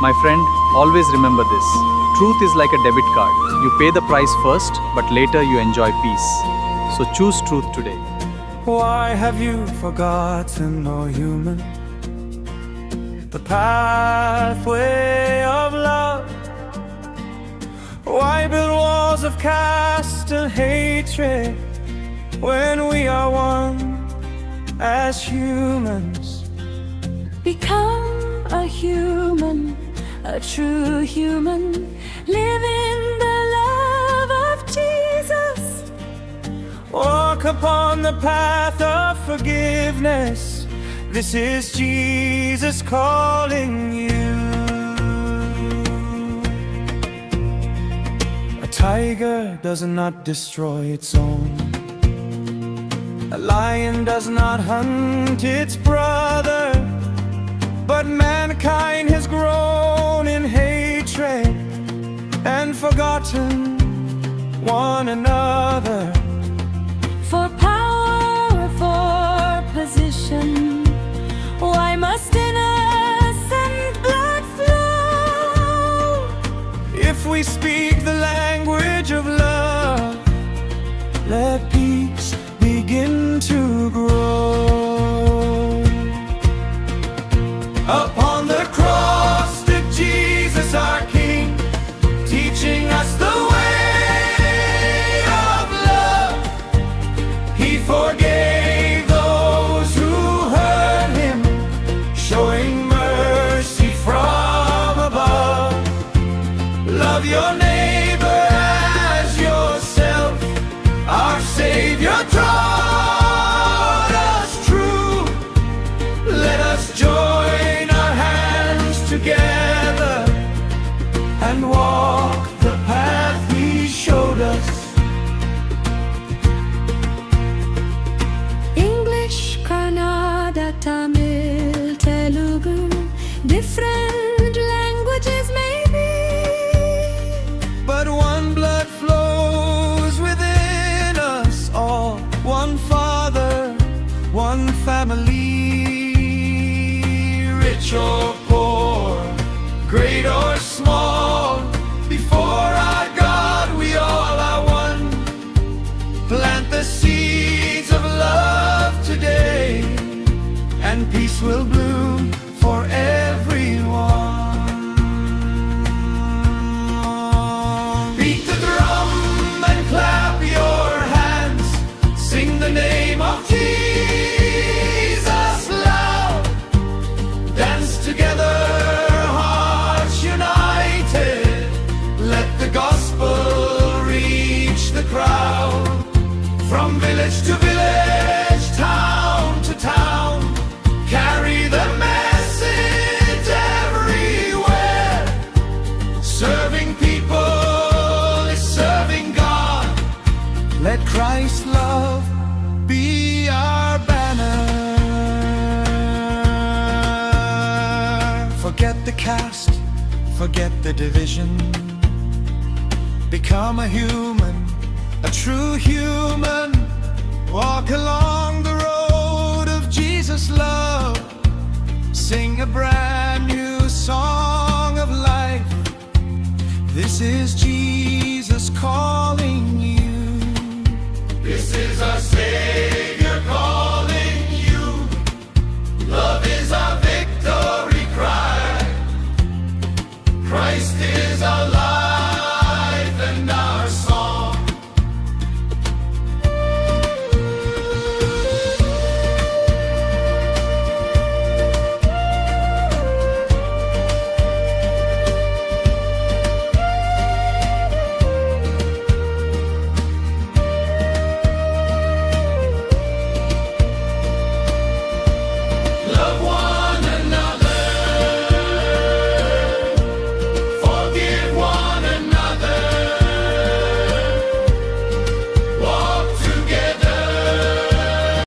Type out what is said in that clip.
My friend, always remember this. Truth is like a debit card. You pay the price first, but later you enjoy peace. So choose truth today. Why have you forgotten, O human, the pathway of love? Why build walls of caste and hatred when we are one as humans? Become a human, a true human, live in the love of Jesus. Walk upon the path of forgiveness. This is Jesus calling you. A tiger does not destroy its own. A lion does not hunt its brother. But mankind has grown in hatred and forgotten one another. For power, for position, why must innocent blood flow? If we speak the language of love, let peace begin to grow. Upon the cross stood Jesus our King, teaching us the way of love. He forgave those who hurt him, showing mercy from above. Love your neighbor as yourself. Our Savior taught us true. Let us join our hands together and walk the path He showed us. English, Kannada, Tamil, Telugu, different languages maybe, But one blood flows within us all. One Father, one family. Rich or poor, great or small, before our God we all are one. Plant the seeds of love today, and peace will bloom for everyone. Beat the drum and clap your hands. Sing the name of Jesus loud. Dance together, hearts united. Let the gospel reach the crowd. From village to village, town to town, carry the message everywhere. Serving people is serving God. Let Christ's love be our banner. Forget the caste, forget the division. Become a human, a true human. Walk along the road of Jesus' love. Sing a brand new song of life. This is Jesus calling you. This is our Savior calling you. Love is our victory cry. Christ is our life.